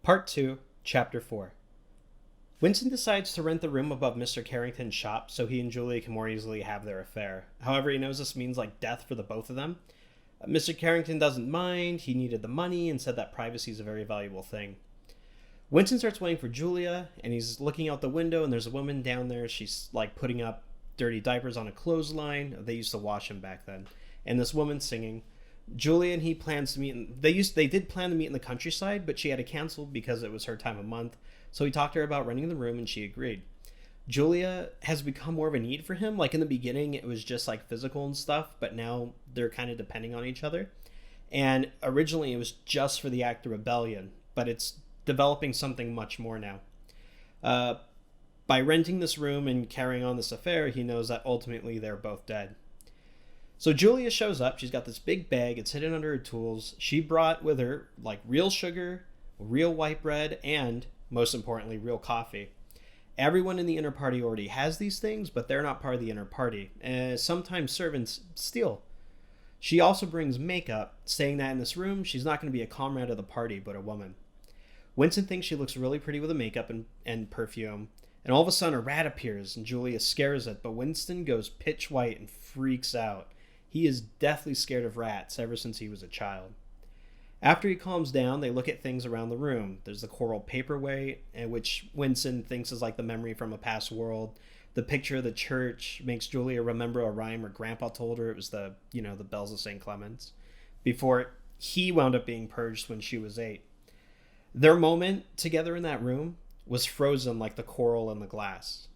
Part 2, Chapter 4. Winston decides to rent the room above Mr. Charrington's shop so he and Julia can more easily have their affair. However, he knows this means death for the both of them. Mr. Charrington doesn't mind, he needed the money and said that privacy is a very valuable thing. Winston starts waiting for Julia, and he's looking out the window, and there's a woman down there. She's putting up dirty diapers on a clothesline. They used to wash them back then. And this woman's singing. Julia and he plans to meet. They did plan to meet in the countryside, but she had to cancel because it was her time of month. So he talked to her about renting the room, and she agreed. Julia has become more of a need for him. In the beginning, it was just physical and stuff, but now they're kind of depending on each other. And originally, it was just for the act of rebellion, but it's developing something much more now. By renting this room and carrying on this affair, he knows that ultimately they're both dead. So Julia shows up. She's got this big bag. It's hidden under her tools. She brought with her real sugar, real white bread, and most importantly, real coffee. Everyone in the inner party already has these things, but they're not part of the inner party. Sometimes servants steal. She also brings makeup, saying that in this room, she's not going to be a comrade of the party, but a woman. Winston thinks she looks really pretty with the makeup and perfume. And all of a sudden, a rat appears, and Julia scares it. But Winston goes pitch white and freaks out. He is deathly scared of rats ever since he was a child. After he calms down, they look at things around the room. There's the coral paperweight, which Winston thinks is the memory from a past world. The picture of the church makes Julia remember a rhyme her grandpa told her. It was the bells of St. Clement's, before he wound up being purged when she was 8. Their moment together in that room was frozen like the coral in the glass.